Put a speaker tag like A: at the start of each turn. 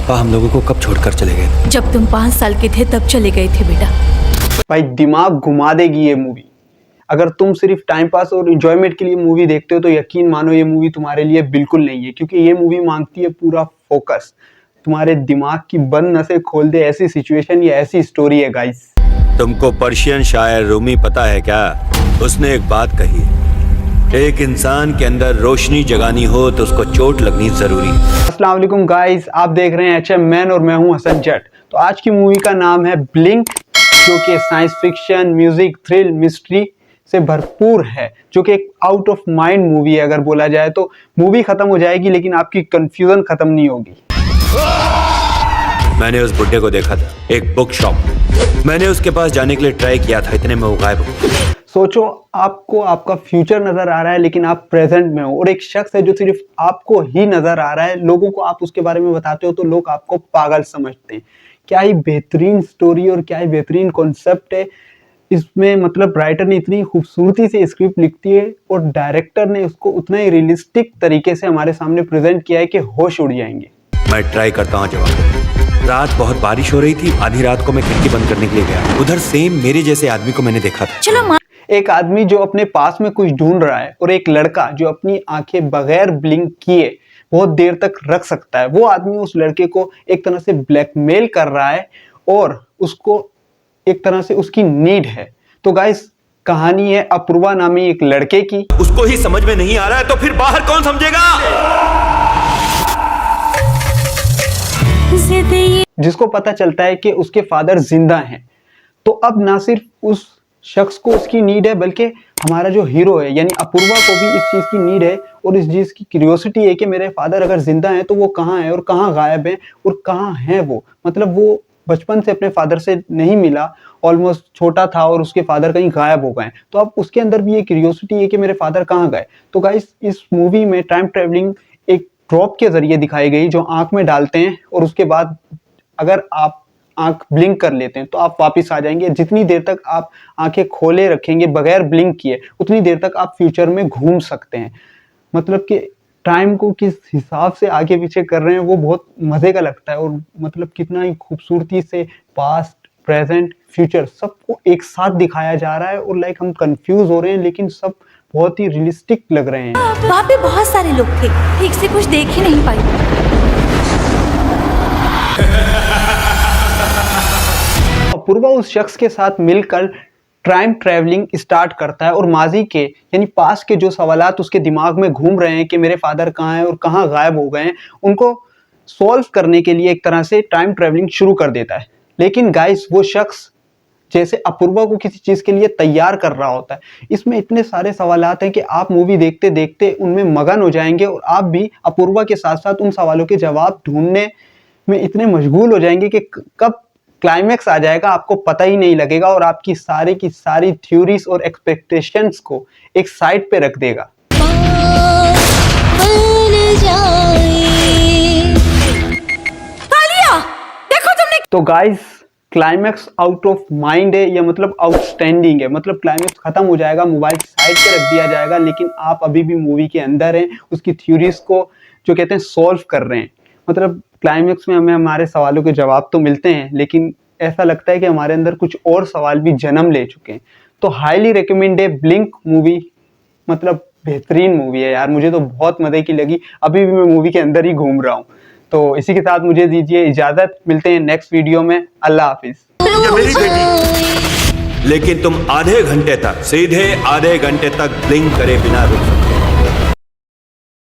A: पापा हम लोगों को कब छोड़कर चले गए?
B: जब तुम 5 साल के थे तब चले गए थे बेटा।
C: भाई दिमाग घुमा देगी ये मूवी। अगर तुम सिर्फ टाइम पास और एंजॉयमेंट के लिए मूवी देखते हो तो यकीन मानो ये मूवी तुम्हारे लिए बिल्कुल नहीं है, क्योंकि ये मूवी मांगती है पूरा फोकस। तुम्हारे दिमाग की बंद नसें खोल दे ऐसी सिचुएशन या ऐसी स्टोरी है गाइस।
A: तुमको पर्शियन शायर रूमी पता है क्या? उसने एक बात कही है, एक इंसान के अंदर रोशनी जगानी हो तो उसको चोट लगनी जरूरी है।
C: अस्सलाम वालेकुम गाइस, आप देख रहे हैं HM मैन और मैं हूं हसन जट। तो आज की मूवी का नाम है ब्लिंक, जो कि science fiction, music, thrill, mystery से भरपूर है, जो कि एक आउट ऑफ माइंड मूवी है। अगर बोला जाए तो मूवी खत्म हो जाएगी लेकिन आपकी कंफ्यूजन खत्म नहीं होगी।
A: मैंने उस बुड्ढे को देखा था एक बुक शॉप में। मैंने उसके पास जाने के लिए ट्राई किया था, इतने में वो गायब हो गया।
C: सोचो, आपको आपका फ्यूचर नजर आ रहा है लेकिन आप प्रेजेंट में हो, और एक शख्स है जो सिर्फ आपको ही नजर आ रहा है। लोगों को आप उसके बारे में बताते हो तो लोग आपको पागल समझते हैं। क्या ही बेहतरीन स्टोरी और क्या ही बेहतरीन कॉन्सेप्ट है इसमें। मतलब राइटर ने इतनी खूबसूरती से स्क्रिप्ट लिखती है और डायरेक्टर ने उसको उतना ही रियलिस्टिक तरीके से हमारे सामने प्रेजेंट किया है कि होश उड़ जाएंगे।
A: मैं ट्राई करता हूँ जवाब। रात बहुत बारिश हो रही थी, आधी रात को मैं खिड़की बंद करने के लिए गया। उधर सेम मेरे जैसे आदमी को मैंने देखा था।
B: चलो
C: एक आदमी जो अपने पास में कुछ ढूंढ रहा है और एक लड़का जो अपनी आंखें बगैर ब्लिंक किए बहुत देर तक रख सकता है। वो आदमी उस लड़के को एक तरह से ब्लैकमेल कर रहा है और उसको एक तरह से उसकी नीड है। तो गाइस, कहानी है अपूर्वा नामी एक लड़के की।
A: उसको ही समझ में नहीं आ रहा है तो फिर बाहर कौन समझेगा?
C: जिसको पता चलता है कि उसके फादर जिंदा हैं। तो अब ना सिर्फ उस शख्स को उसकी नीड है, बल्कि हमारा जो हीरो है यानी अपूर्वा को भी इस चीज की नीड है और इस चीज की क्यूरियोसिटी है कि मेरे फादर अगर जिंदा हैं तो वो कहाँ है और कहाँ गायब है और कहाँ है वो। मतलब वो बचपन से अपने फादर से नहीं मिला, ऑलमोस्ट छोटा था और उसके फादर कहीं गायब हो गए। तो अब उसके अंदर भी ये क्यूरियोसिटी है कि मेरे फादर कहाँ गए। तो गाइस, इस मूवी में टाइम ट्रेवलिंग एक ड्रॉप के जरिए दिखाई गई जो आंख में डालते हैं और उसके बाद अगर आप आंख ब्लिंक कर लेते हैं तो आप वापस आ जाएंगे। जितनी देर तक आप आंखें खोले रखेंगे बगैर ब्लिंक किए उतनी देर तक आप फ्यूचर में घूम सकते हैं। मतलब कि टाइम को किस हिसाब से आगे पीछे कर रहे हैं वो बहुत मजे का लगता है। और मतलब कितना ही खूबसूरती से पास्ट, प्रेजेंट, फ्यूचर सबको एक साथ दिखाया जा रहा है। और लाइक हम कंफ्यूज हो रहे हैं लेकिन सब बहुत ही रियलिस्टिक लग रहे हैं।
B: वहाँ पे बहुत सारे लोग थे, ठीक से कुछ देख ही नहीं पाई।
C: अपूर्वा उस शख्स के साथ मिलकर टाइम ट्रैवलिंग स्टार्ट करता है और माजी के यानी पास्ट के जो सवालात उसके दिमाग में घूम रहे हैं कि मेरे फादर कहाँ हैं और कहाँ गायब हो गए हैं, उनको सॉल्व करने के लिए एक तरह से टाइम ट्रैवलिंग शुरू कर देता है। लेकिन गाइस, वो शख्स जैसे अपूर्वा को किसी चीज के लिए तैयार कर रहा होता है। इसमें इतने सारे सवालात हैं कि आप मूवी देखते देखते उनमें मगन हो जाएंगे और आप भी अपूर्वा के साथ साथ उन सवालों के जवाब ढूंढने में इतने मशगूल हो जाएंगे कि कब क्लाइमैक्स आ जाएगा आपको पता ही नहीं लगेगा और आपकी सारी की सारी थ्योरीज और एक्सपेक्टेशंस को एक साइड पे रख देगा।
B: देखो तुमने।
C: तो guys, climax out of mind है या मतलब आउटस्टैंडिंग है। मतलब क्लाइमैक्स खत्म हो जाएगा, मोबाइल साइड पे रख दिया जाएगा, लेकिन आप अभी भी मूवी के अंदर हैं, उसकी थ्योरीज को जो कहते हैं सॉल्व कर रहे हैं। मतलब क्लाइमैक्स में हमें हमारे सवालों के जवाब तो मिलते हैं लेकिन ऐसा लगता है कि हमारे अंदर कुछ और सवाल भी जन्म ले चुके हैं। तो हाईली रिकमेंड है ब्लिंक मूवी। मतलब बेहतरीन मूवी है यार, मुझे तो बहुत मजे की लगी। अभी भी मैं मूवी के अंदर ही घूम रहा हूँ। तो इसी के साथ मुझे दीजिए इजाजत, मिलते हैं नेक्स्ट वीडियो में। अल्लाह हाफिज।
A: लेकिन तुम आधे घंटे तक, सीधे आधे घंटे तक ब्लिंक करे बिना रुक सकते हो।